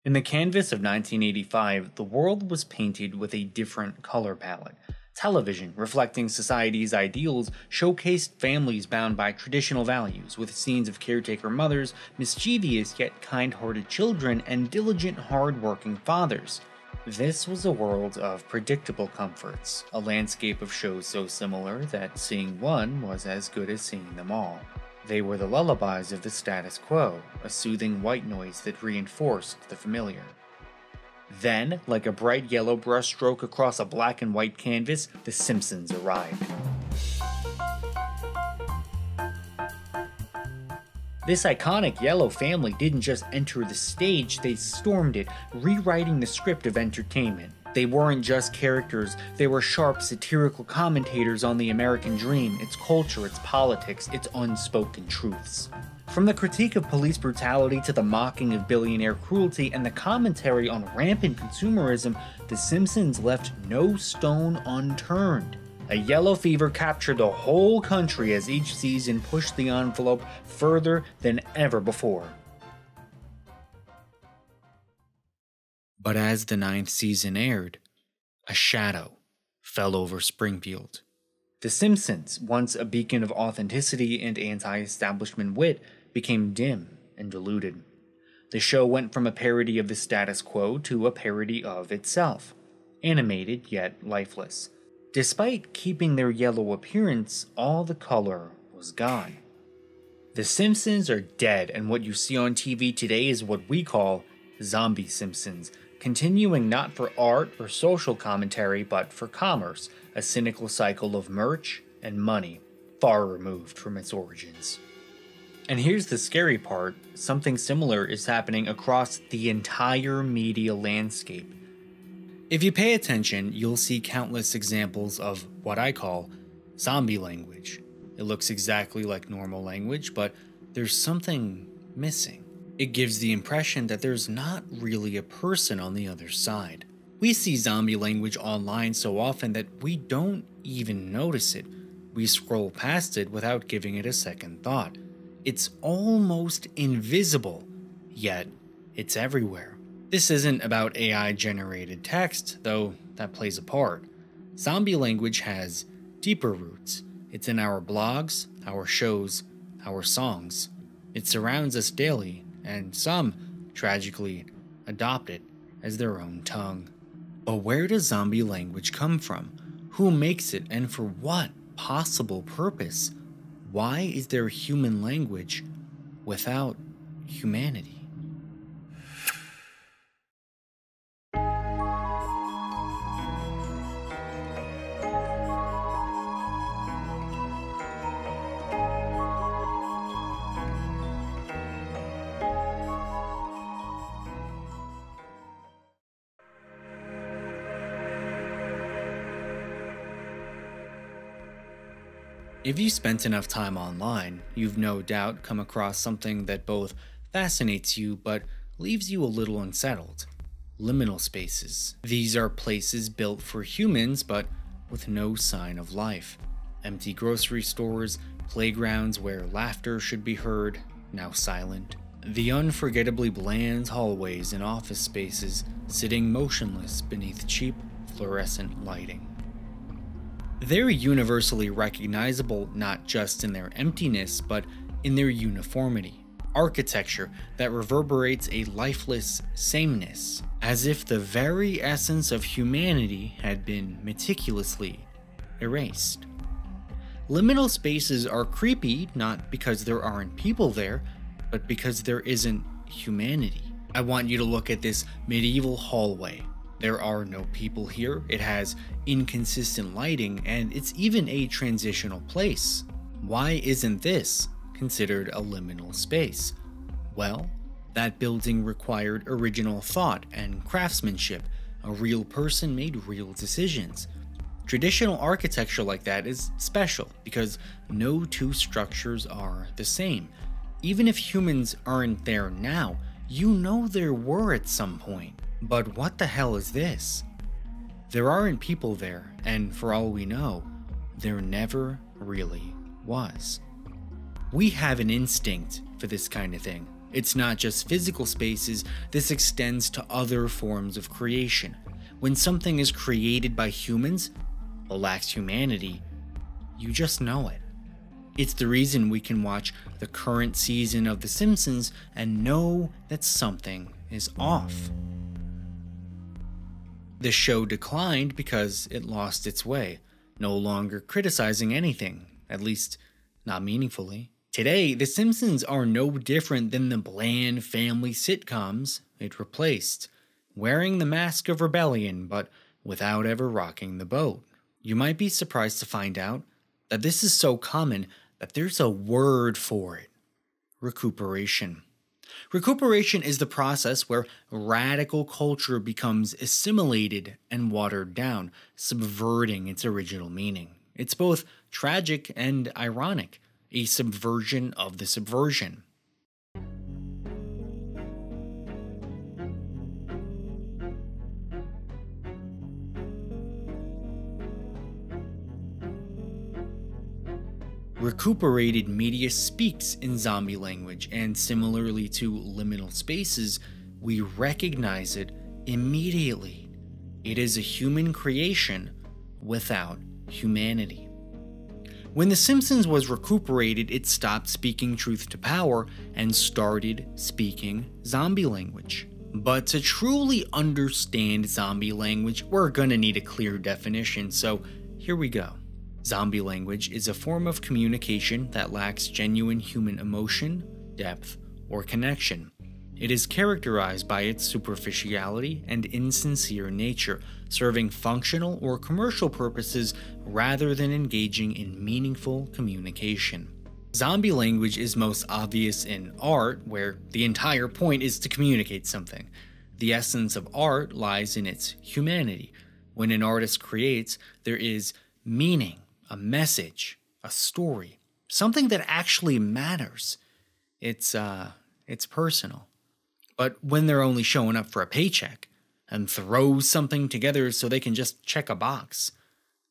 In the canvas of 1985, the world was painted with a different color palette. Television, reflecting society's ideals, showcased families bound by traditional values, with scenes of caretaker mothers, mischievous yet kind-hearted children, and diligent, hard-working fathers. This was a world of predictable comforts, a landscape of shows so similar that seeing one was as good as seeing them all. They were the lullabies of the status quo, a soothing white noise that reinforced the familiar. Then, like a bright yellow brushstroke across a black and white canvas, the Simpsons arrived. This iconic yellow family didn't just enter the stage, they stormed it, rewriting the script of entertainment. They weren't just characters, they were sharp, satirical commentators on the American dream, its culture, its politics, its unspoken truths. From the critique of police brutality to the mocking of billionaire cruelty and the commentary on rampant consumerism, The Simpsons left no stone unturned. A yellow fever captured the whole country as each season pushed the envelope further than ever before. But as the 9th season aired, a shadow fell over Springfield. The Simpsons, once a beacon of authenticity and anti-establishment wit, became dim and diluted. The show went from a parody of the status quo to a parody of itself, animated yet lifeless. Despite keeping their yellow appearance, all the color was gone. The Simpsons are dead, and what you see on TV today is what we call zombie Simpsons, continuing not for art or social commentary, but for commerce, a cynical cycle of merch and money, far removed from its origins. And here's the scary part, something similar is happening across the entire media landscape. If you pay attention, you'll see countless examples of what I call zombie language. It looks exactly like normal language, but there's something missing. It gives the impression that there's not really a person on the other side. We see zombie language online so often that we don't even notice it. We scroll past it without giving it a second thought. It's almost invisible, yet it's everywhere. This isn't about AI-generated text, though that plays a part. Zombie language has deeper roots. It's in our blogs, our shows, our songs. It surrounds us daily, and some, tragically, adopt it as their own tongue. But where does zombie language come from? Who makes it, and for what possible purpose? Why is there human language without humanity? If you spent enough time online, you've no doubt come across something that both fascinates you but leaves you a little unsettled. Liminal spaces. These are places built for humans but with no sign of life. Empty grocery stores, playgrounds where laughter should be heard, now silent. The unforgettably bland hallways and office spaces sitting motionless beneath cheap fluorescent lighting. They're universally recognizable not just in their emptiness, but in their uniformity. Architecture that reverberates a lifeless sameness, as if the very essence of humanity had been meticulously erased. Liminal spaces are creepy not because there aren't people there, but because there isn't humanity. I want you to look at this medieval hallway. There are no people here, it has inconsistent lighting, and it's even a transitional place. Why isn't this considered a liminal space? Well, that building required original thought and craftsmanship. A real person made real decisions. Traditional architecture like that is special because no two structures are the same. Even if humans aren't there now, you know there were at some point. But what the hell is this? There aren't people there, and for all we know, there never really was. We have an instinct for this kind of thing. It's not just physical spaces, this extends to other forms of creation. When something is created by humans, but lacks humanity, you just know it. It's the reason we can watch the current season of The Simpsons and know that something is off. The show declined because it lost its way, no longer criticizing anything, at least not meaningfully. Today, The Simpsons are no different than the bland family sitcoms it replaced, wearing the mask of rebellion but without ever rocking the boat. You might be surprised to find out that this is so common that there's a word for it: recuperation. Recuperation is the process where radical culture becomes assimilated and watered down, subverting its original meaning. It's both tragic and ironic, a subversion of the subversion. Recuperated media speaks in zombie language, and similarly to liminal spaces, we recognize it immediately. It is a human creation without humanity. When The Simpsons was recuperated, it stopped speaking truth to power and started speaking zombie language. But to truly understand zombie language, we're gonna need a clear definition, so here we go. Zombie language is a form of communication that lacks genuine human emotion, depth, or connection. It is characterized by its superficiality and insincere nature, serving functional or commercial purposes rather than engaging in meaningful communication. Zombie language is most obvious in art, where the entire point is to communicate something. The essence of art lies in its humanity. When an artist creates, there is meaning, a message, a story, something that actually matters. It's personal. But when they're only showing up for a paycheck and throw something together so they can just check a box,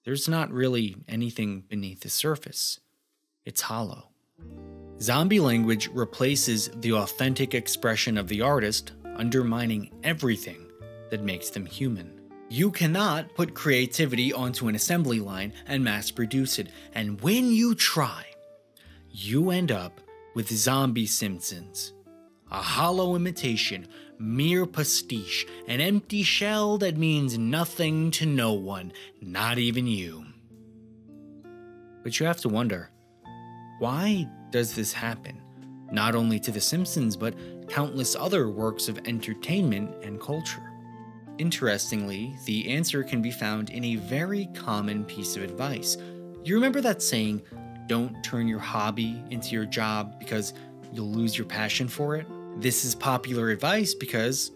there's not really anything beneath the surface. It's hollow. Zombie language replaces the authentic expression of the artist, undermining everything that makes them human. You cannot put creativity onto an assembly line and mass produce it, and when you try, you end up with zombie Simpsons. A hollow imitation, mere pastiche, an empty shell that means nothing to no one, not even you. But you have to wonder, why does this happen? Not only to The Simpsons, but countless other works of entertainment and culture. Interestingly, the answer can be found in a very common piece of advice. You remember that saying, don't turn your hobby into your job because you'll lose your passion for it? This is popular advice because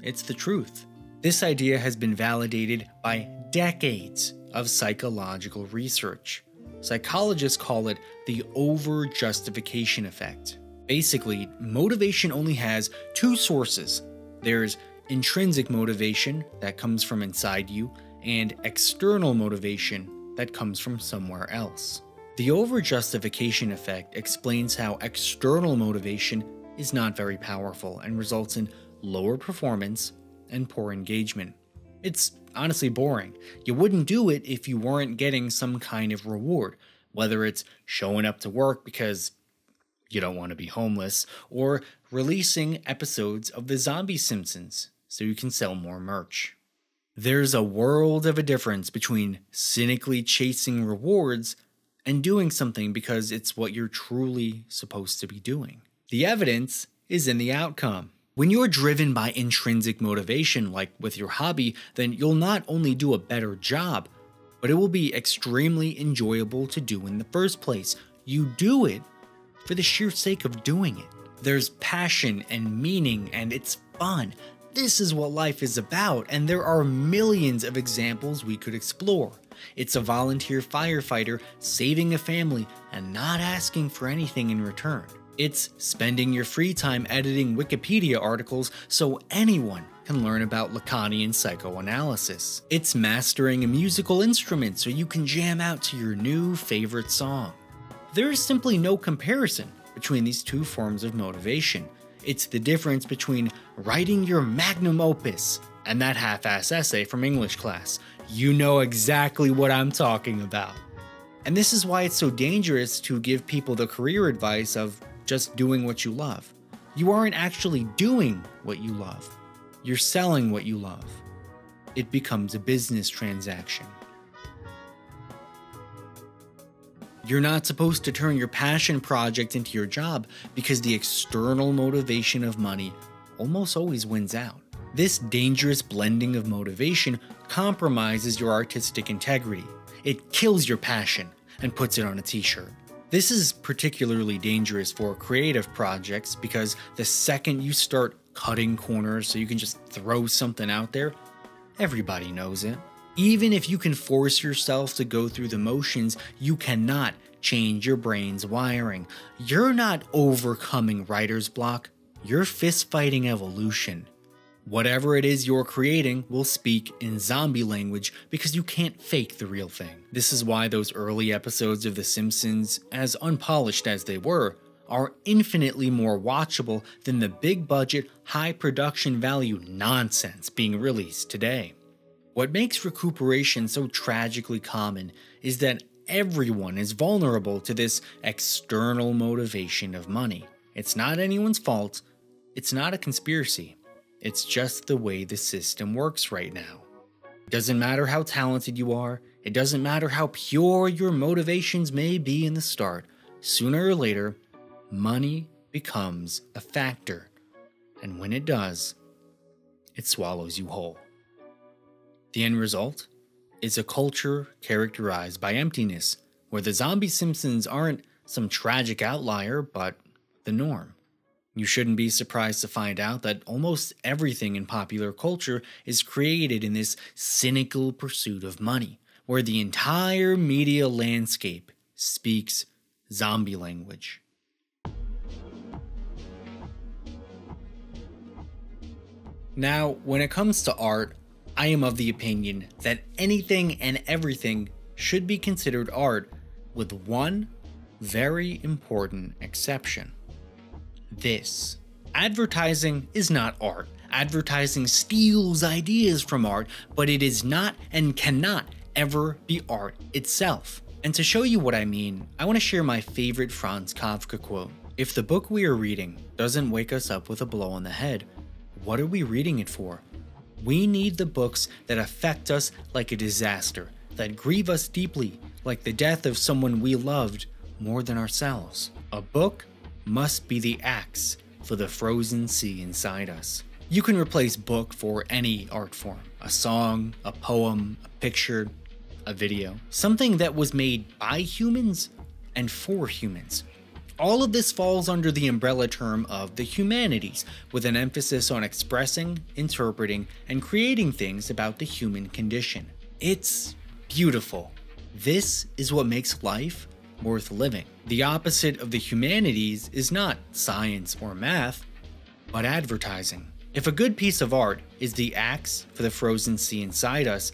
it's the truth. This idea has been validated by decades of psychological research. Psychologists call it the overjustification effect. Basically, motivation only has two sources. There's intrinsic motivation that comes from inside you, and external motivation that comes from somewhere else. The overjustification effect explains how external motivation is not very powerful and results in lower performance and poor engagement. It's honestly boring. You wouldn't do it if you weren't getting some kind of reward, whether it's showing up to work because you don't want to be homeless, or releasing episodes of The Zombie Simpsons so you can sell more merch. There's a world of a difference between cynically chasing rewards and doing something because it's what you're truly supposed to be doing. The evidence is in the outcome. When you're driven by intrinsic motivation, like with your hobby, then you'll not only do a better job, but it will be extremely enjoyable to do in the first place. You do it for the sheer sake of doing it. There's passion and meaning, and it's fun. This is what life is about, and there are millions of examples we could explore. It's a volunteer firefighter saving a family and not asking for anything in return. It's spending your free time editing Wikipedia articles so anyone can learn about Lacanian psychoanalysis. It's mastering a musical instrument so you can jam out to your new favorite song. There is simply no comparison between these two forms of motivation. It's the difference between writing your magnum opus and that half-ass essay from English class. You know exactly what I'm talking about. And this is why it's so dangerous to give people the career advice of just doing what you love. You aren't actually doing what you love. You're selling what you love. It becomes a business transaction. You're not supposed to turn your passion project into your job because the external motivation of money almost always wins out. This dangerous blending of motivation compromises your artistic integrity. It kills your passion and puts it on a t-shirt. This is particularly dangerous for creative projects because the second you start cutting corners so you can just throw something out there, everybody knows it. Even if you can force yourself to go through the motions, you cannot change your brain's wiring. You're not overcoming writer's block, you're fist-fighting evolution. Whatever it is you're creating will speak in zombie language because you can't fake the real thing. This is why those early episodes of The Simpsons, as unpolished as they were, are infinitely more watchable than the big budget, high production value nonsense being released today. What makes recuperation so tragically common is that everyone is vulnerable to this external motivation of money. It's not anyone's fault, it's not a conspiracy. It's just the way the system works right now. It doesn't matter how talented you are, it doesn't matter how pure your motivations may be in the start, sooner or later, money becomes a factor. And when it does, it swallows you whole. The end result is a culture characterized by emptiness, where the zombie Simpsons aren't some tragic outlier, but the norm. You shouldn't be surprised to find out that almost everything in popular culture is created in this cynical pursuit of money, where the entire media landscape speaks zombie language. Now, when it comes to art, I am of the opinion that anything and everything should be considered art, with one very important exception. This. Advertising is not art. Advertising steals ideas from art, but it is not and cannot ever be art itself. And to show you what I mean, I want to share my favorite Franz Kafka quote. If the book we are reading doesn't wake us up with a blow on the head, what are we reading it for? We need the books that affect us like a disaster, that grieve us deeply, like the death of someone we loved more than ourselves. A book must be the axe for the frozen sea inside us. You can replace book for any art form, a song, a poem, a picture, a video, something that was made by humans and for humans. All of this falls under the umbrella term of the humanities, with an emphasis on expressing, interpreting, and creating things about the human condition. It's beautiful. This is what makes life worth living. The opposite of the humanities is not science or math, but advertising. If a good piece of art is the axe for the frozen sea inside us,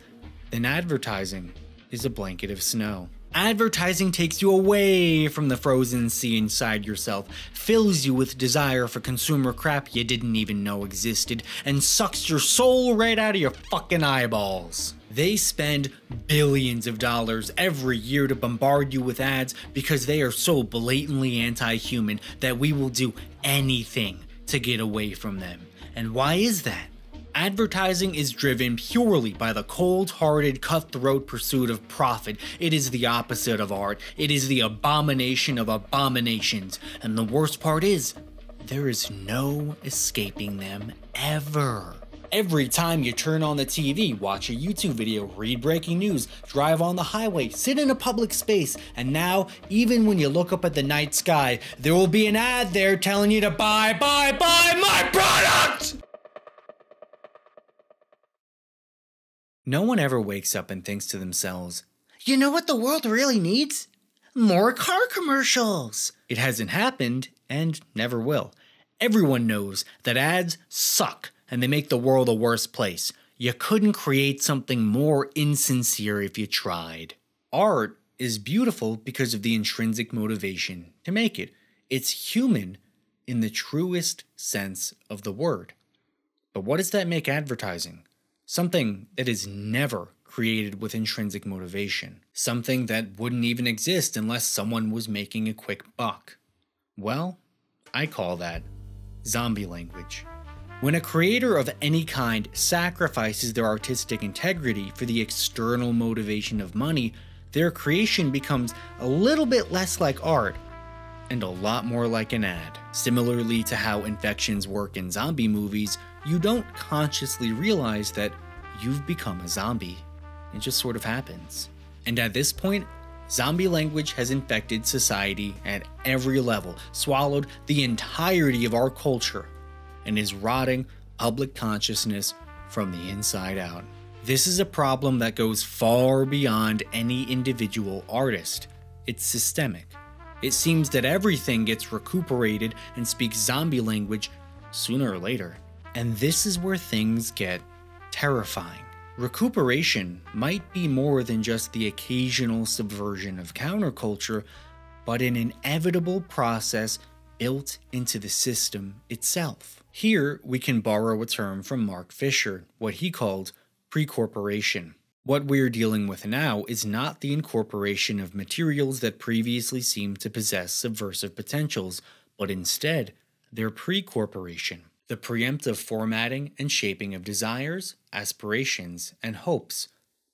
then advertising is a blanket of snow. Advertising takes you away from the frozen sea inside yourself, fills you with desire for consumer crap you didn't even know existed, and sucks your soul right out of your fucking eyeballs. They spend billions of dollars every year to bombard you with ads because they are so blatantly anti-human that we will do anything to get away from them. And why is that? Advertising is driven purely by the cold-hearted, cutthroat pursuit of profit. It is the opposite of art. It is the abomination of abominations. And the worst part is, there is no escaping them ever. Every time you turn on the TV, watch a YouTube video, read breaking news, drive on the highway, sit in a public space, and now, even when you look up at the night sky, there will be an ad there telling you to buy my product! No one ever wakes up and thinks to themselves, you know what the world really needs? More car commercials! It hasn't happened, and never will. Everyone knows that ads suck, and they make the world a worse place. You couldn't create something more insincere if you tried. Art is beautiful because of the intrinsic motivation to make it. It's human in the truest sense of the word. But what does that make advertising? Something that is never created with intrinsic motivation. Something that wouldn't even exist unless someone was making a quick buck. Well, I call that zombie language. When a creator of any kind sacrifices their artistic integrity for the external motivation of money, their creation becomes a little bit less like art and a lot more like an ad. Similarly to how infections work in zombie movies, you don't consciously realize that you've become a zombie. It just sort of happens. And at this point, zombie language has infected society at every level, swallowed the entirety of our culture, and is rotting public consciousness from the inside out. This is a problem that goes far beyond any individual artist. It's systemic. It seems that everything gets recuperated and speaks zombie language sooner or later. And this is where things get terrifying. Recuperation might be more than just the occasional subversion of counterculture, but an inevitable process built into the system itself. Here, we can borrow a term from Mark Fisher, what he called pre-corporation. What we're dealing with now is not the incorporation of materials that previously seemed to possess subversive potentials, but instead, their pre-corporation. The preemptive formatting and shaping of desires, aspirations, and hopes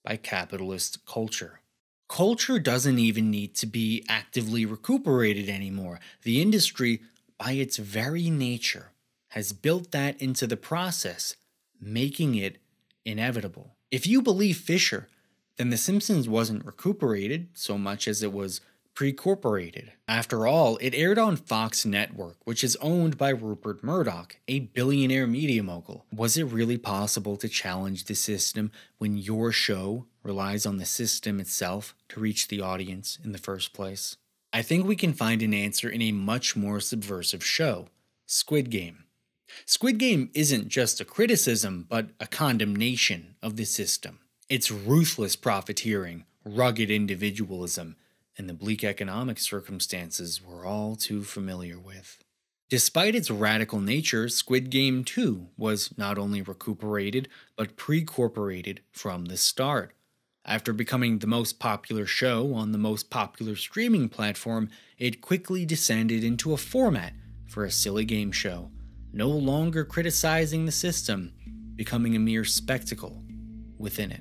by capitalist culture. Culture doesn't even need to be actively recuperated anymore. The industry, by its very nature, has built that into the process, making it inevitable. If you believe Fisher, then The Simpsons wasn't recuperated so much as it was pre-corporated. After all, it aired on Fox Network, which is owned by Rupert Murdoch, a billionaire media mogul. Was it really possible to challenge the system when your show relies on the system itself to reach the audience in the first place? I think we can find an answer in a much more subversive show, Squid Game. Squid Game isn't just a criticism, but a condemnation of the system. Its ruthless profiteering, rugged individualism, and the bleak economic circumstances we're all too familiar with. Despite its radical nature, Squid Game 2 was not only recuperated, but pre-corporated from the start. After becoming the most popular show on the most popular streaming platform, it quickly descended into a format for a silly game show, no longer criticizing the system, becoming a mere spectacle within it.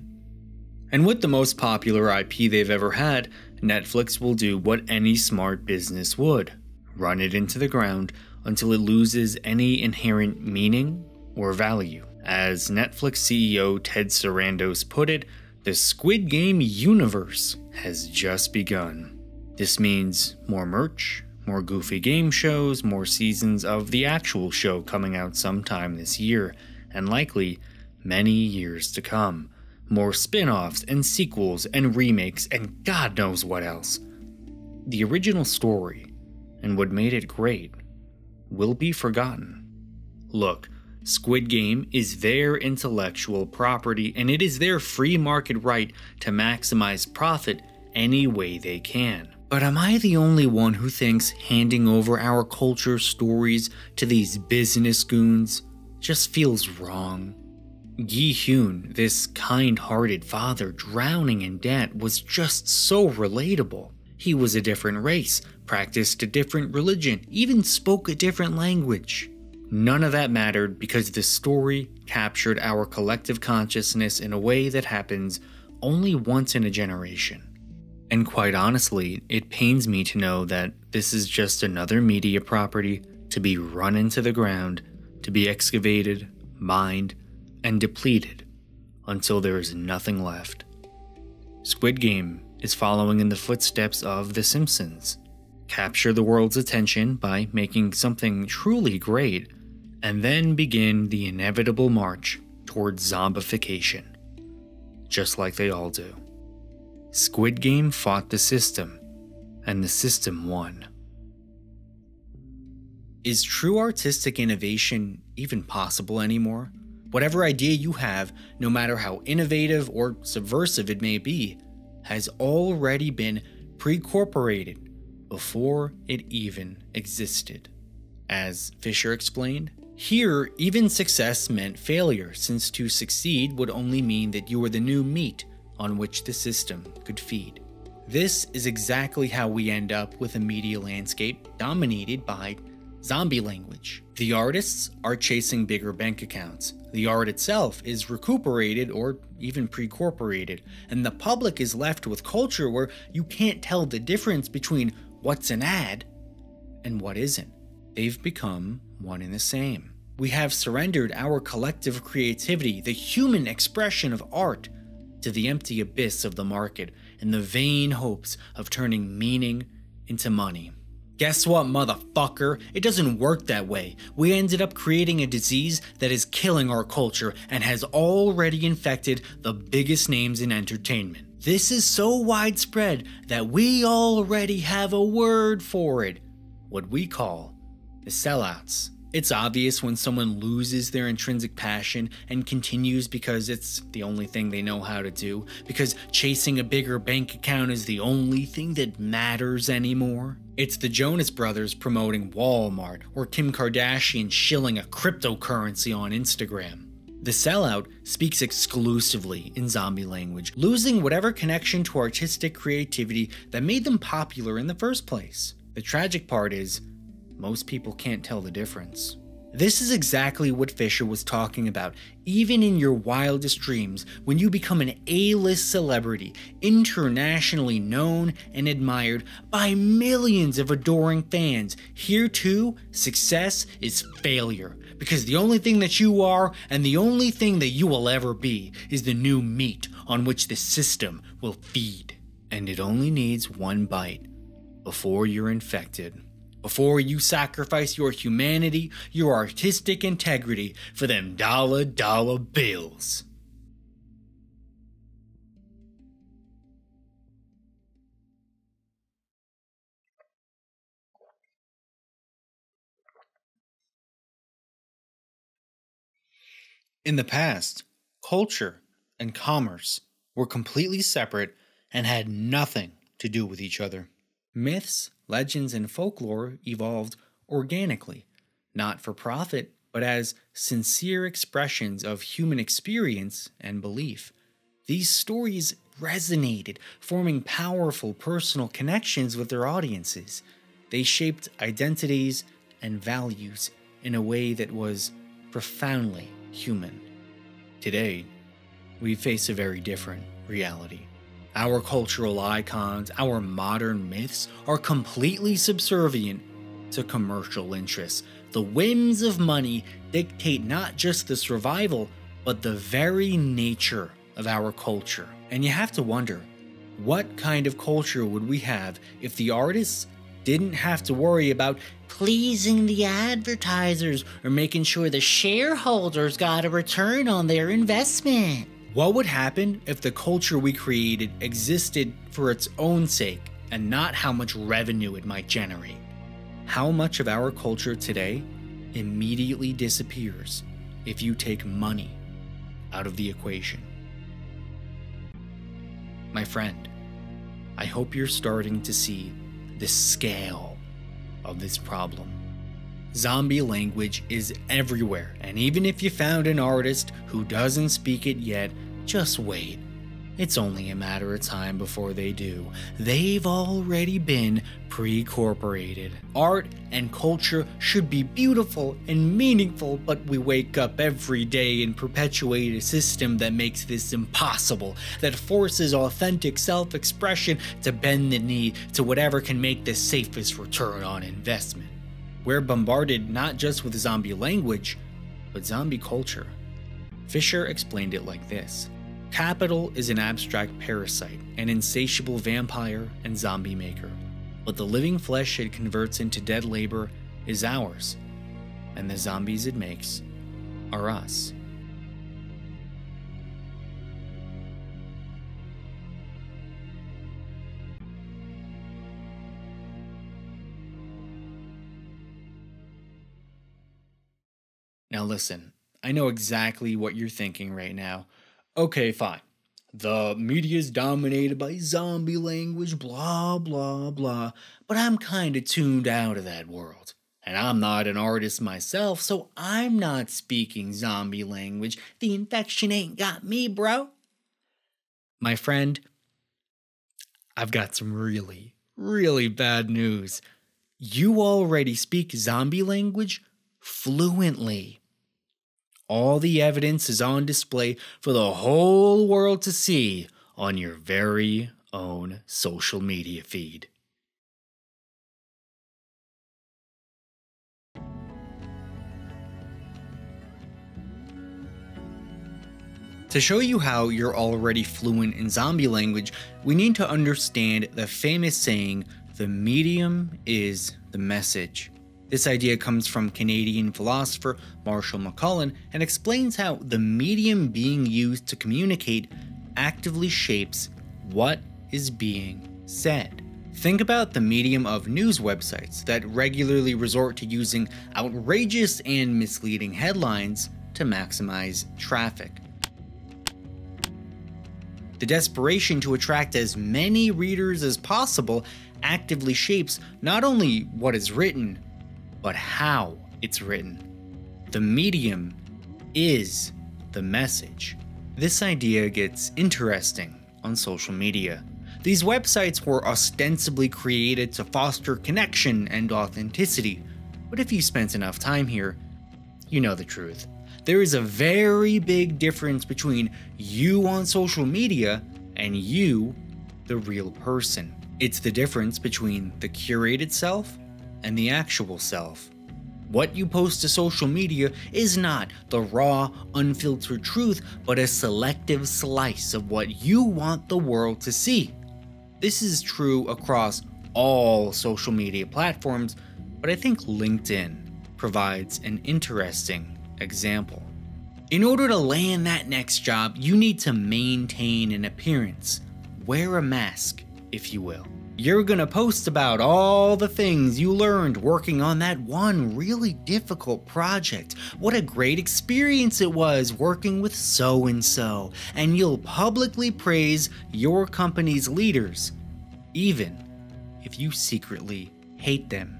And with the most popular IP they've ever had, Netflix will do what any smart business would: run it into the ground until it loses any inherent meaning or value. As Netflix CEO Ted Sarandos put it, the Squid Game universe has just begun. This means more merch, more goofy game shows, more seasons of the actual show coming out sometime this year, and likely many years to come. More spin-offs and sequels and remakes and God knows what else. The original story, and what made it great, will be forgotten. Look, Squid Game is their intellectual property, and it is their free market right to maximize profit any way they can. But am I the only one who thinks handing over our culture stories to these business goons just feels wrong? Gi-Hyun, this kind-hearted father drowning in debt, was just so relatable. He was a different race, practiced a different religion, even spoke a different language. None of that mattered because the story captured our collective consciousness in a way that happens only once in a generation. And quite honestly, it pains me to know that this is just another media property to be run into the ground, to be excavated, mined, and depleted until there is nothing left. Squid Game is following in the footsteps of The Simpsons. Capture the world's attention by making something truly great, and then begin the inevitable march towards zombification, just like they all do. Squid Game fought the system, and the system won. Is true artistic innovation even possible anymore? Whatever idea you have, no matter how innovative or subversive it may be, has already been pre-corporated before it even existed. As Fisher explained, here, even success meant failure, since to succeed would only mean that you were the new meat on which the system could feed. This is exactly how we end up with a media landscape dominated by zombie language. The artists are chasing bigger bank accounts. The art itself is recuperated or even pre-corporated, and the public is left with culture where you can't tell the difference between what's an ad and what isn't. They've become one and the same. We have surrendered our collective creativity, the human expression of art, to the empty abyss of the market in the vain hopes of turning meaning into money. Guess what, motherfucker? It doesn't work that way. We ended up creating a disease that is killing our culture and has already infected the biggest names in entertainment. This is so widespread that we already have a word for it, what we call the sellouts. It's obvious when someone loses their intrinsic passion and continues because it's the only thing they know how to do, because chasing a bigger bank account is the only thing that matters anymore. It's the Jonas Brothers promoting Walmart, or Kim Kardashian shilling a cryptocurrency on Instagram. The sellout speaks exclusively in zombie language, losing whatever connection to artistic creativity that made them popular in the first place. The tragic part is, most people can't tell the difference. This is exactly what Fisher was talking about. Even in your wildest dreams, when you become an A-list celebrity, internationally known and admired by millions of adoring fans, here too, success is failure. Because the only thing that you are, and the only thing that you will ever be, is the new meat on which the system will feed. And it only needs one bite before you're infected. Before you sacrifice your humanity, your artistic integrity for them dollar bills. In the past, culture and commerce were completely separate and had nothing to do with each other. Myths, legends, and folklore evolved organically, not for profit, but as sincere expressions of human experience and belief. These stories resonated, forming powerful personal connections with their audiences. They shaped identities and values in a way that was profoundly human. Today, we face a very different reality. Our cultural icons, our modern myths, are completely subservient to commercial interests. The whims of money dictate not just the survival, but the very nature of our culture. And you have to wonder, what kind of culture would we have if the artists didn't have to worry about pleasing the advertisers or making sure the shareholders got a return on their investment? What would happen if the culture we created existed for its own sake and not how much revenue it might generate? How much of our culture today immediately disappears if you take money out of the equation? My friend, I hope you're starting to see the scale of this problem. Zombie language is everywhere, and even if you found an artist who doesn't speak it yet, just wait. It's only a matter of time before they do. They've already been pre-corporated. Art and culture should be beautiful and meaningful, but we wake up every day and perpetuate a system that makes this impossible, that forces authentic self-expression to bend the knee to whatever can make the safest return on investment. We're bombarded not just with zombie language, but zombie culture. Fisher explained it like this. Capital is an abstract parasite, an insatiable vampire and zombie maker. But the living flesh it converts into dead labor is ours, and the zombies it makes are us. Now listen, I know exactly what you're thinking right now. Okay, fine. The media is dominated by zombie language, blah, blah, blah, but I'm kinda tuned out of that world. And I'm not an artist myself, so I'm not speaking zombie language. The infection ain't got me, bro. My friend, I've got some really, really bad news. You already speak zombie language fluently. All the evidence is on display for the whole world to see on your very own social media feed. To show you how you're already fluent in zombie language, we need to understand the famous saying, "The medium is the message." This idea comes from Canadian philosopher Marshall McLuhan and explains how the medium being used to communicate actively shapes what is being said. Think about the medium of news websites that regularly resort to using outrageous and misleading headlines to maximize traffic. The desperation to attract as many readers as possible actively shapes not only what is written, but how it's written. The medium is the message. This idea gets interesting on social media. These websites were ostensibly created to foster connection and authenticity, but if you spent enough time here, you know the truth. There is a very big difference between you on social media and you, the real person. It's the difference between the curated self and the actual self. What you post to social media is not the raw, unfiltered truth, but a selective slice of what you want the world to see. This is true across all social media platforms, but I think LinkedIn provides an interesting example. In order to land that next job, you need to maintain an appearance. Wear a mask, if you will. You're gonna post about all the things you learned working on that one really difficult project. What a great experience it was working with so-and-so. And you'll publicly praise your company's leaders, even if you secretly hate them.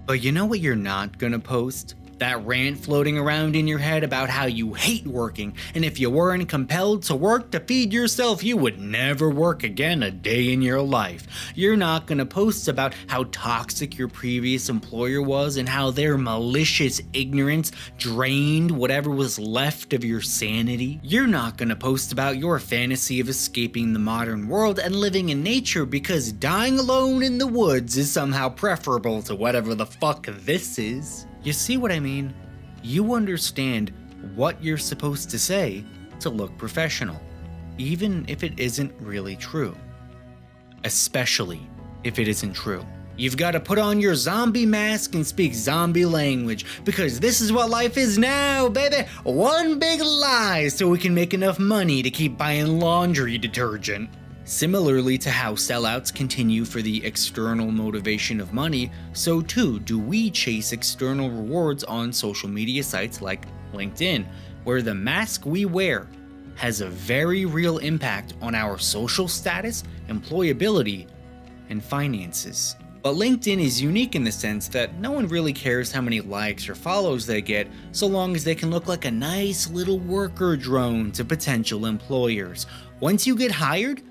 But you know what you're not gonna post? That rant floating around in your head about how you hate working, and if you weren't compelled to work to feed yourself, you would never work again a day in your life. You're not gonna post about how toxic your previous employer was and how their malicious ignorance drained whatever was left of your sanity. You're not gonna post about your fantasy of escaping the modern world and living in nature because dying alone in the woods is somehow preferable to whatever the fuck this is. You see what I mean? You understand what you're supposed to say to look professional, even if it isn't really true. Especially if it isn't true. You've got to put on your zombie mask and speak zombie language, because this is what life is now, baby! One big lie so we can make enough money to keep buying laundry detergent. Similarly to how sellouts continue for the external motivation of money, so too do we chase external rewards on social media sites like LinkedIn, where the mask we wear has a very real impact on our social status, employability, and finances. But LinkedIn is unique in the sense that no one really cares how many likes or follows they get, so long as they can look like a nice little worker drone to potential employers. Once you get hired,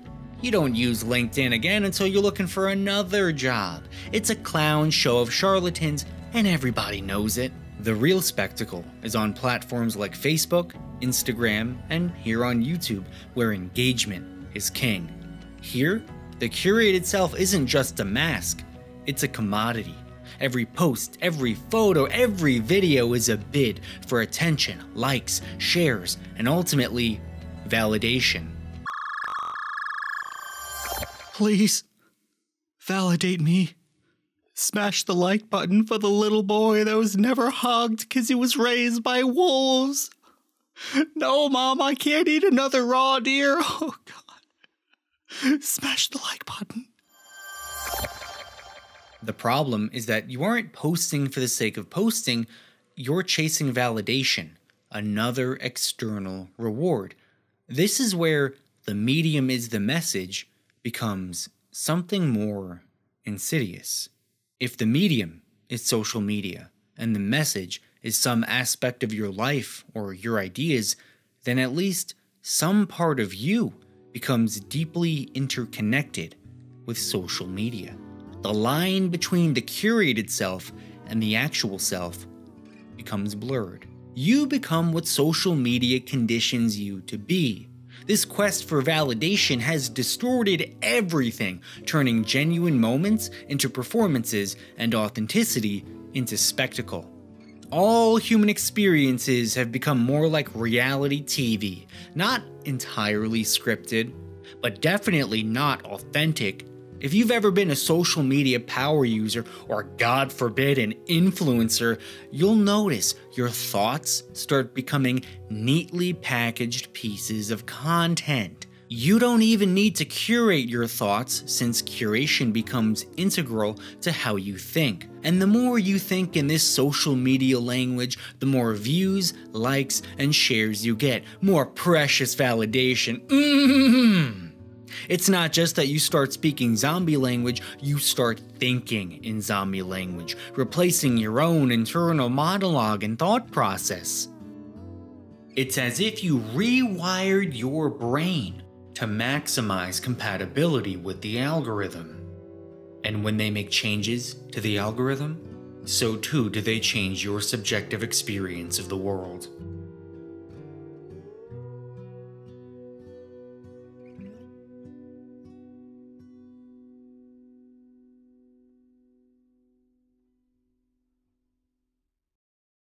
you don't use LinkedIn again until you're looking for another job. It's a clown show of charlatans, and everybody knows it. The real spectacle is on platforms like Facebook, Instagram, and here on YouTube, where engagement is king. Here, the curated self isn't just a mask, it's a commodity. Every post, every photo, every video is a bid for attention, likes, shares, and ultimately, validation. Please, validate me. Smash the like button for the little boy that was never hugged because he was raised by wolves. No, Mom, I can't eat another raw deer. Oh, God. Smash the like button. The problem is that you aren't posting for the sake of posting, you're chasing validation, another external reward. This is where the medium is the message becomes something more insidious. If the medium is social media, and the message is some aspect of your life or your ideas, then at least some part of you becomes deeply interconnected with social media. The line between the curated self and the actual self becomes blurred. You become what social media conditions you to be. This quest for validation has distorted everything, turning genuine moments into performances and authenticity into spectacle. All human experiences have become more like reality TV, not entirely scripted, but definitely not authentic. If you've ever been a social media power user, or God forbid an influencer, you'll notice your thoughts start becoming neatly packaged pieces of content. You don't even need to curate your thoughts, since curation becomes integral to how you think. And the more you think in this social media language, the more views, likes, and shares you get. More precious validation. It's not just that you start speaking zombie language, you start thinking in zombie language, replacing your own internal monologue and thought process. It's as if you rewired your brain to maximize compatibility with the algorithm. And when they make changes to the algorithm, so too do they change your subjective experience of the world.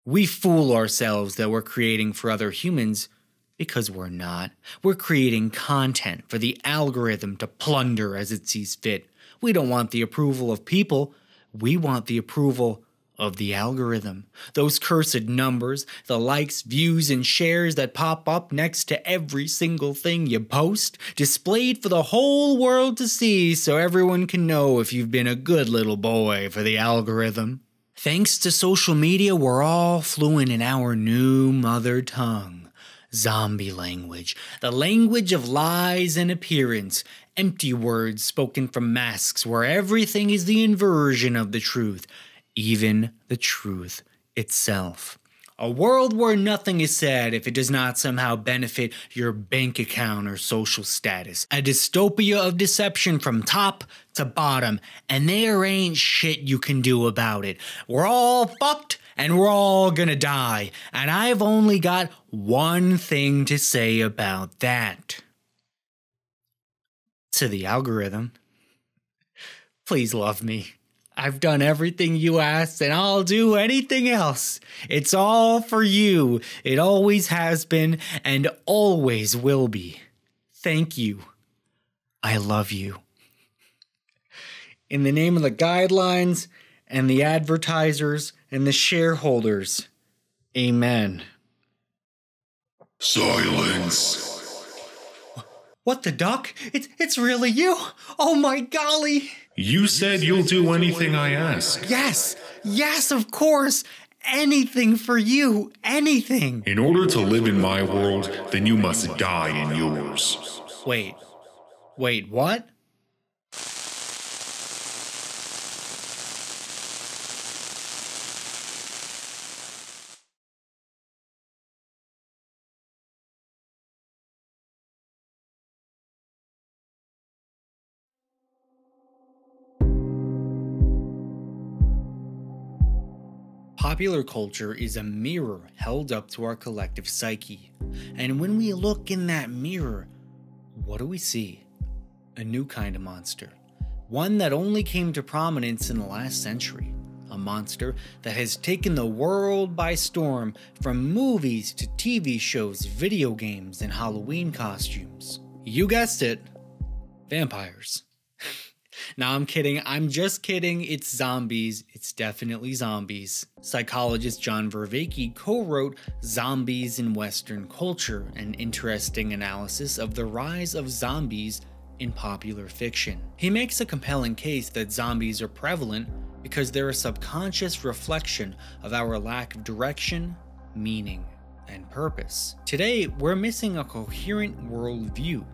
We fool ourselves that we're creating for other humans because we're not. We're creating content for the algorithm to plunder as it sees fit. We don't want the approval of people. We want the approval of the algorithm. Those cursed numbers, the likes, views, and shares that pop up next to every single thing you post, displayed for the whole world to see so everyone can know if you've been a good little boy for the algorithm. Thanks to social media, we're all fluent in our new mother tongue. Zombie language, the language of lies and appearance, empty words spoken from masks where everything is the inversion of the truth, even the truth itself. A world where nothing is said if it does not somehow benefit your bank account or social status. A dystopia of deception from top to bottom, and there ain't shit you can do about it. We're all fucked and we're all gonna die, and I've only got one thing to say about that. To the algorithm, please love me. I've done everything you asked, and I'll do anything else. It's all for you. It always has been and always will be. Thank you. I love you. In the name of the guidelines and the advertisers and the shareholders, amen. Silence. What the duck? It's really you? Oh my golly! You said you'll do anything I ask. Yes, of course. Anything for you, anything. In order to live in my world, then you must die in yours. Wait, what? Popular culture is a mirror held up to our collective psyche. And when we look in that mirror, what do we see? A new kind of monster. One that only came to prominence in the last century. A monster that has taken the world by storm, from movies to TV shows, video games, and Halloween costumes. You guessed it, vampires. Nah, I'm kidding. I'm just kidding. It's zombies. It's definitely zombies. Psychologist John Vervaeke co-wrote Zombies in Western Culture, an interesting analysis of the rise of zombies in popular fiction. He makes a compelling case that zombies are prevalent because they're a subconscious reflection of our lack of direction, meaning, and purpose. Today, we're missing a coherent worldview.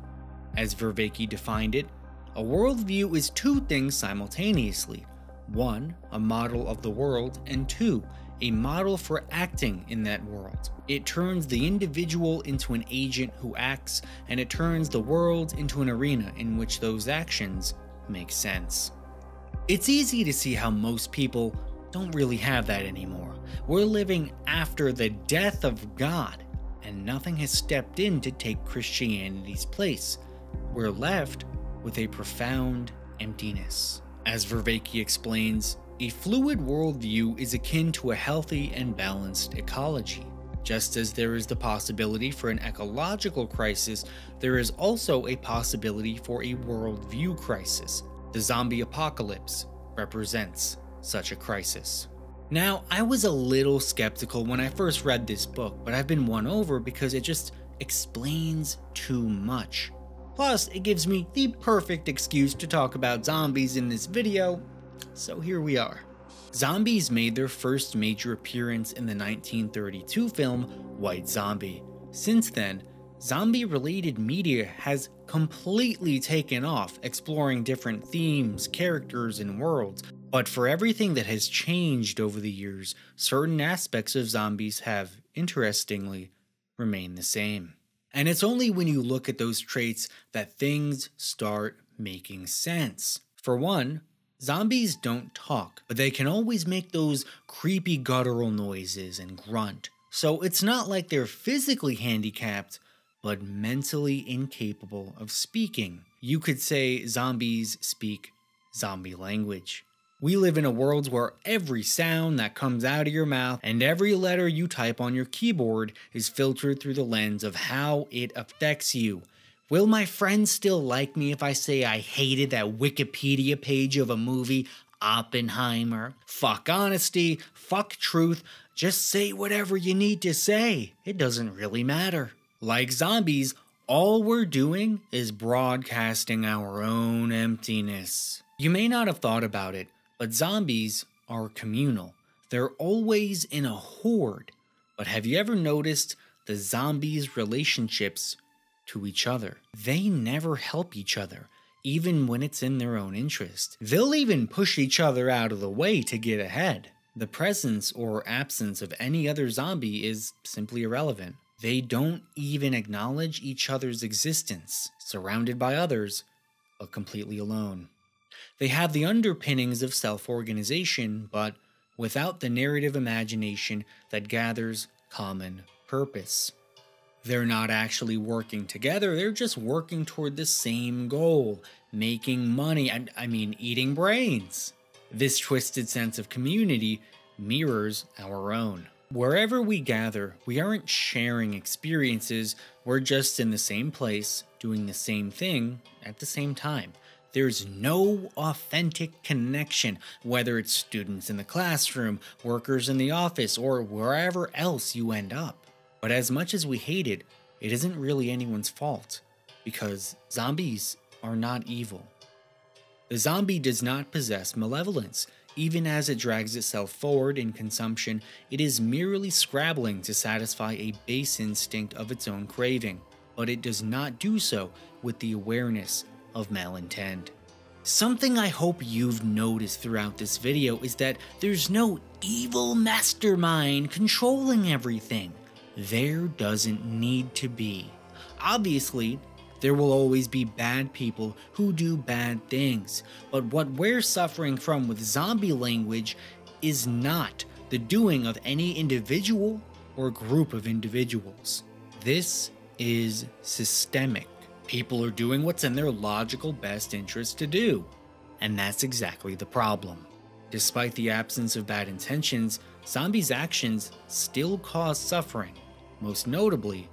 As Vervaeke defined it, a worldview is two things simultaneously: 1, a model of the world, and 2, a model for acting in that world. It turns the individual into an agent who acts, and it turns the world into an arena in which those actions make sense. It's easy to see how most people don't really have that anymore. We're living after the death of God, and nothing has stepped in to take Christianity's place. We're left with a profound emptiness. As Vervaeke explains, a fluid worldview is akin to a healthy and balanced ecology. Just as there is the possibility for an ecological crisis, there is also a possibility for a worldview crisis. The zombie apocalypse represents such a crisis. Now, I was a little skeptical when I first read this book, but I've been won over because it just explains too much. Plus, it gives me the perfect excuse to talk about zombies in this video, so here we are. Zombies made their first major appearance in the 1932 film White Zombie. Since then, zombie-related media has completely taken off, exploring different themes, characters, and worlds. But for everything that has changed over the years, certain aspects of zombies have, interestingly, remained the same. And it's only when you look at those traits that things start making sense. For one, zombies don't talk, but they can always make those creepy guttural noises and grunt. So it's not like they're physically handicapped, but mentally incapable of speaking. You could say zombies speak zombie language. We live in a world where every sound that comes out of your mouth and every letter you type on your keyboard is filtered through the lens of how it affects you. Will my friends still like me if I say I hated that Wikipedia page of a movie, Oppenheimer? Fuck honesty, fuck truth, just say whatever you need to say. It doesn't really matter. Like zombies, all we're doing is broadcasting our own emptiness. You may not have thought about it, but zombies are communal. They're always in a horde. But have you ever noticed the zombies' relationships to each other? They never help each other, even when it's in their own interest. They'll even push each other out of the way to get ahead. The presence or absence of any other zombie is simply irrelevant. They don't even acknowledge each other's existence, surrounded by others, but completely alone. They have the underpinnings of self-organization, but without the narrative imagination that gathers common purpose. They're not actually working together, they're just working toward the same goal, making money, eating brains. This twisted sense of community mirrors our own. Wherever we gather, we aren't sharing experiences, we're just in the same place, doing the same thing at the same time. There's no authentic connection, whether it's students in the classroom, workers in the office, or wherever else you end up. But as much as we hate it, it isn't really anyone's fault, because zombies are not evil. The zombie does not possess malevolence. Even as it drags itself forward in consumption, it is merely scrabbling to satisfy a base instinct of its own craving, but it does not do so with the awareness of malintent. Something I hope you've noticed throughout this video is that there's no evil mastermind controlling everything. There doesn't need to be. Obviously, there will always be bad people who do bad things, but what we're suffering from with zombie language is not the doing of any individual or group of individuals. This is systemic. People are doing what's in their logical best interest to do, and that's exactly the problem. Despite the absence of bad intentions, zombies' actions still cause suffering, most notably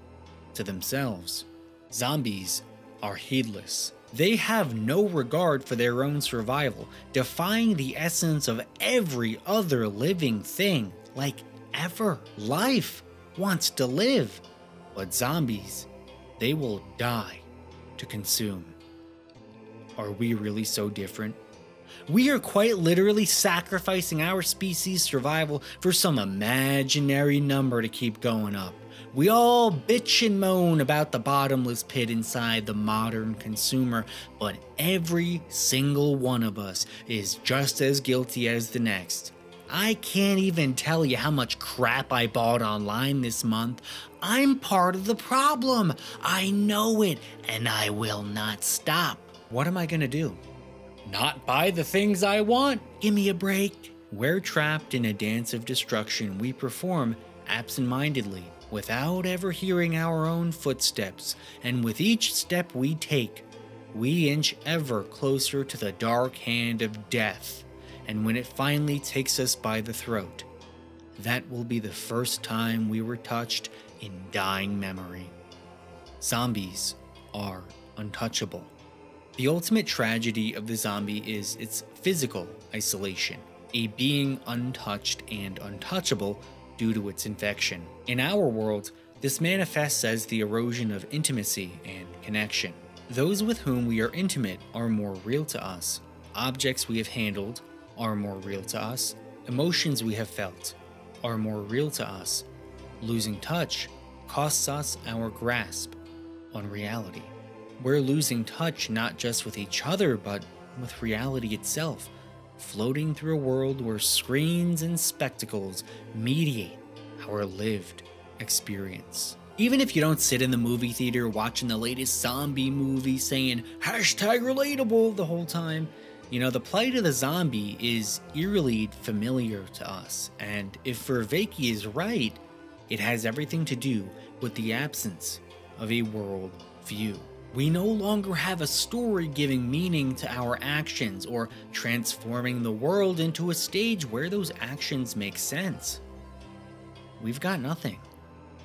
to themselves. Zombies are heedless. They have no regard for their own survival, defying the essence of every other living thing, like ever. Life wants to live, but zombies, they will die to consume. Are we really so different? We are quite literally sacrificing our species' survival for some imaginary number to keep going up. We all bitch and moan about the bottomless pit inside the modern consumer, but every single one of us is just as guilty as the next. I can't even tell you how much crap I bought online this month. I'm part of the problem. I know it, and I will not stop. What am I gonna do? Not buy the things I want? Give me a break. We're trapped in a dance of destruction we perform absent-mindedly, without ever hearing our own footsteps, and with each step we take, we inch ever closer to the dark hand of death, and when it finally takes us by the throat, that will be the first time we were touched in dying memory. Zombies are untouchable. The ultimate tragedy of the zombie is its physical isolation, a being untouched and untouchable due to its infection. In our world, this manifests as the erosion of intimacy and connection. Those with whom we are intimate are more real to us. Objects we have handled are more real to us. Emotions we have felt are more real to us. Losing touch costs us our grasp on reality. We're losing touch not just with each other, but with reality itself, floating through a world where screens and spectacles mediate our lived experience. Even if you don't sit in the movie theater watching the latest zombie movie saying #relatable the whole time, you know, the plight of the zombie is eerily familiar to us, and if Vervaeke is right, it has everything to do with the absence of a world view. We no longer have a story giving meaning to our actions or transforming the world into a stage where those actions make sense. We've got nothing.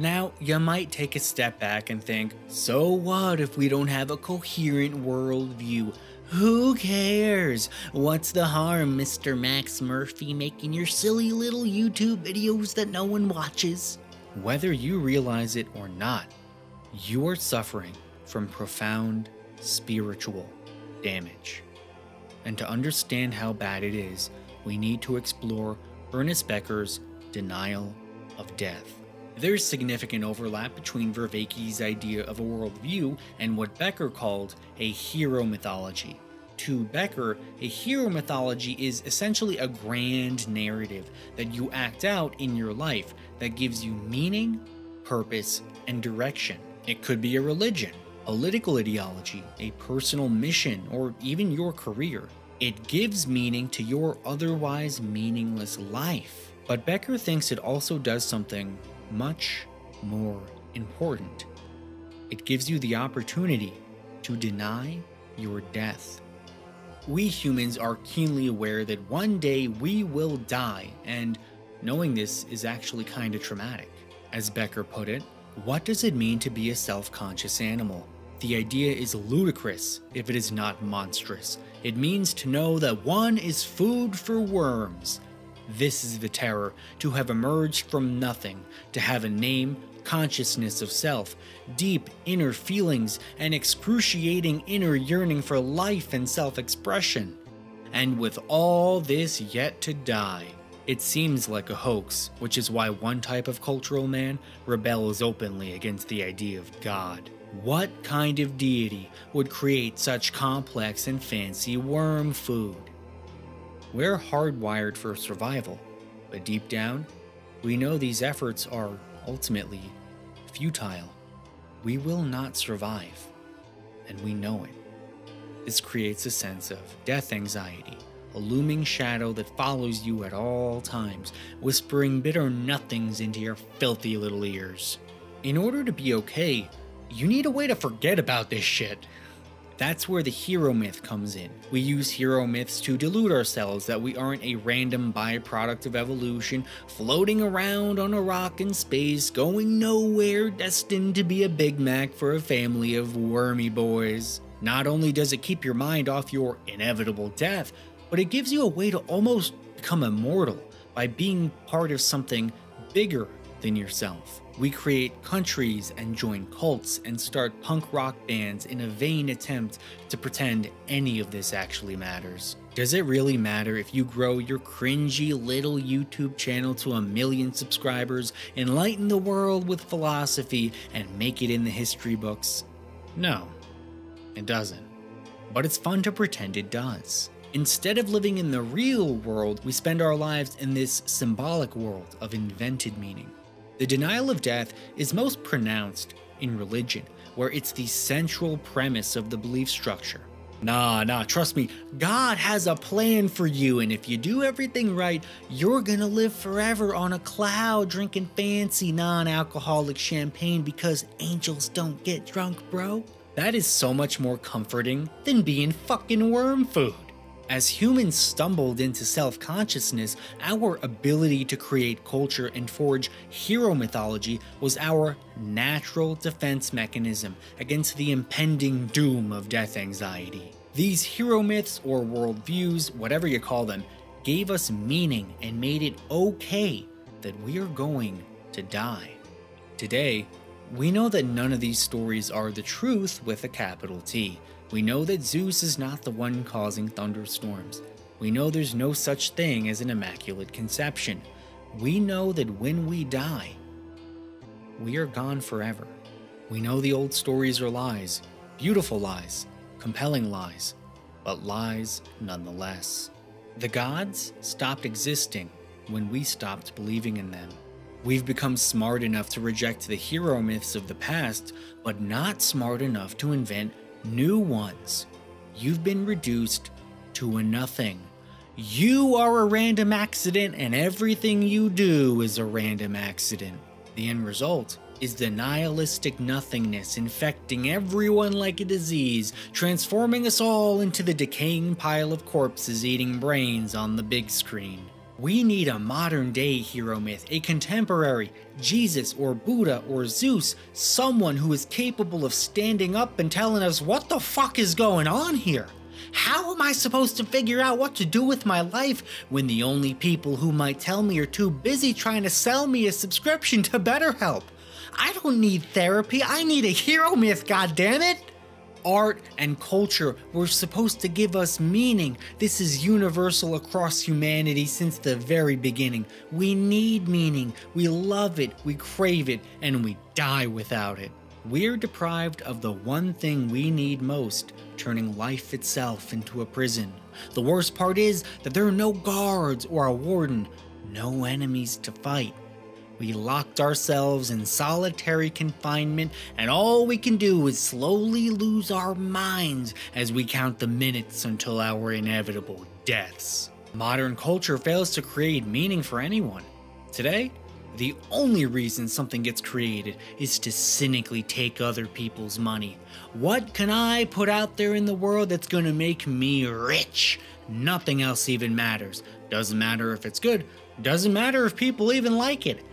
Now, you might take a step back and think, so what if we don't have a coherent worldview? Who cares? What's the harm, Mr. Max Murphy, making your silly little YouTube videos that no one watches? Whether you realize it or not, you are suffering from profound spiritual damage. And to understand how bad it is, we need to explore Ernest Becker's denial of death. There's significant overlap between Vervaeke's idea of a worldview and what Becker called a hero mythology. To Becker, a hero mythology is essentially a grand narrative that you act out in your life that gives you meaning, purpose, and direction. It could be a religion, a political ideology, a personal mission, or even your career. It gives meaning to your otherwise meaningless life. But Becker thinks it also does something much more important. It gives you the opportunity to deny your death. We humans are keenly aware that one day we will die, and knowing this is actually kind of traumatic. As Becker put it, what does it mean to be a self-conscious animal? The idea is ludicrous if it is not monstrous. It means to know that one is food for worms. This is the terror, to have emerged from nothing, to have a name, consciousness of self, deep inner feelings, and excruciating inner yearning for life and self-expression. And with all this yet to die, it seems like a hoax, which is why one type of cultural man rebels openly against the idea of God. What kind of deity would create such complex and fancy worm food? We're hardwired for survival, but deep down, we know these efforts are ultimately futile. We will not survive, and we know it. This creates a sense of death anxiety, a looming shadow that follows you at all times, whispering bitter nothings into your filthy little ears. In order to be okay, you need a way to forget about this shit. That's where the hero myth comes in. We use hero myths to delude ourselves that we aren't a random byproduct of evolution, floating around on a rock in space, going nowhere, destined to be a Big Mac for a family of wormy boys. Not only does it keep your mind off your inevitable death, but it gives you a way to almost become immortal by being part of something bigger than yourself. We create countries and join cults and start punk rock bands in a vain attempt to pretend any of this actually matters. Does it really matter if you grow your cringy little YouTube channel to 1 million subscribers, enlighten the world with philosophy, and make it in the history books? No, it doesn't. But it's fun to pretend it does. Instead of living in the real world, we spend our lives in this symbolic world of invented meaning. The denial of death is most pronounced in religion, where it's the central premise of the belief structure. Nah, trust me, God has a plan for you, and if you do everything right, you're gonna live forever on a cloud drinking fancy non-alcoholic champagne because angels don't get drunk, bro. That is so much more comforting than being fucking worm food. As humans stumbled into self-consciousness, our ability to create culture and forge hero mythology was our natural defense mechanism against the impending doom of death anxiety. These hero myths or worldviews, whatever you call them, gave us meaning and made it okay that we are going to die. Today, we know that none of these stories are the truth with a capital T. We know that Zeus is not the one causing thunderstorms. We know there's no such thing as an immaculate conception. We know that when we die, we are gone forever. We know the old stories are lies, beautiful lies, compelling lies, but lies nonetheless. The gods stopped existing when we stopped believing in them. We've become smart enough to reject the hero myths of the past, but not smart enough to invent new ones. You've been reduced to a nothing. You are a random accident, and everything you do is a random accident. The end result is the nihilistic nothingness infecting everyone like a disease, transforming us all into the decaying pile of corpses eating brains on the big screen. We need a modern-day hero myth, a contemporary, Jesus or Buddha or Zeus, someone who is capable of standing up and telling us what the fuck is going on here. How am I supposed to figure out what to do with my life when the only people who might tell me are too busy trying to sell me a subscription to BetterHelp? I don't need therapy, I need a hero myth, goddammit! Art and culture were supposed to give us meaning. This is universal across humanity since the very beginning. We need meaning, we love it, we crave it, and we die without it. We're deprived of the one thing we need most, turning life itself into a prison. The worst part is that there are no guards or a warden, no enemies to fight. We locked ourselves in solitary confinement, and all we can do is slowly lose our minds as we count the minutes until our inevitable deaths. Modern culture fails to create meaning for anyone. Today, the only reason something gets created is to cynically take other people's money. What can I put out there in the world that's gonna make me rich? Nothing else even matters. Doesn't matter if it's good, doesn't matter if people even like it.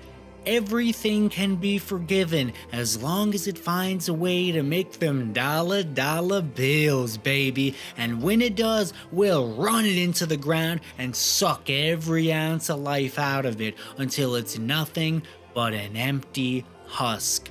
Everything can be forgiven as long as it finds a way to make them dollar bills, baby. And when it does, we'll run it into the ground and suck every ounce of life out of it until it's nothing but an empty husk.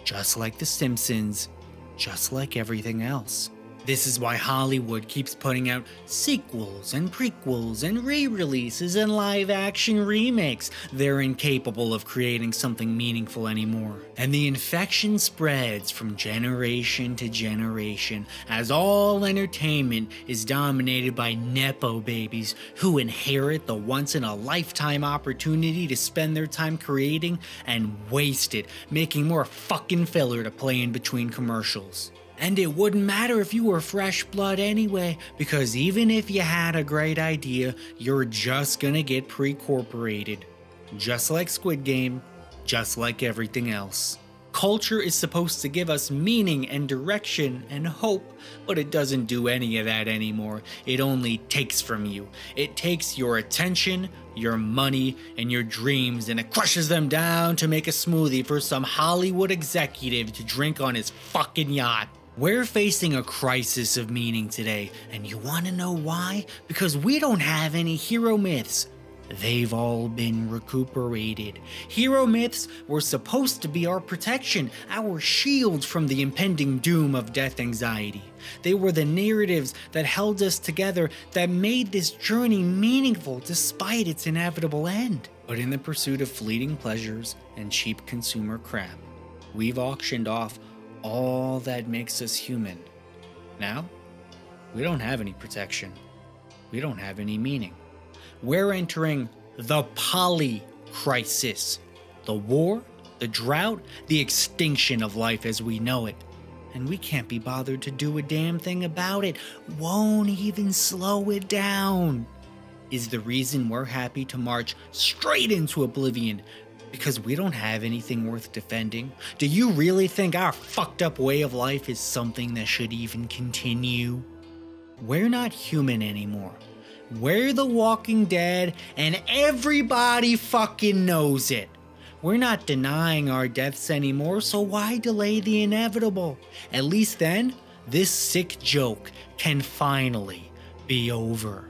Just like The Simpsons, just like everything else. This is why Hollywood keeps putting out sequels and prequels and re-releases and live-action remakes. They're incapable of creating something meaningful anymore. And the infection spreads from generation to generation as all entertainment is dominated by Nepo babies who inherit the once-in-a-lifetime opportunity to spend their time creating and waste it, making more fucking filler to play in between commercials. And it wouldn't matter if you were fresh blood anyway, because even if you had a great idea, you're just gonna get pre-corporated. Just like Squid Game, just like everything else. Culture is supposed to give us meaning and direction and hope, but it doesn't do any of that anymore. It only takes from you. It takes your attention, your money, and your dreams, and it crushes them down to make a smoothie for some Hollywood executive to drink on his fucking yacht. We're facing a crisis of meaning today, and you want to know why? Because we don't have any hero myths. they've all been recuperated. Hero myths were supposed to be our protection, our shield from the impending doom of death anxiety. They were the narratives that held us together, that made this journey meaningful despite its inevitable end. But in the pursuit of fleeting pleasures and cheap consumer crap, we've auctioned off all that makes us human. Now, we don't have any protection. We don't have any meaning. We're entering the poly-crisis. The war, the drought, the extinction of life as we know it. And we can't be bothered to do a damn thing about it. Won't even slow it down. Is the reason we're happy to march straight into oblivion because we don't have anything worth defending? Do you really think our fucked up way of life is something that should even continue? We're not human anymore. We're the Walking Dead, and everybody fucking knows it. We're not denying our deaths anymore, so why delay the inevitable? At least then, this sick joke can finally be over.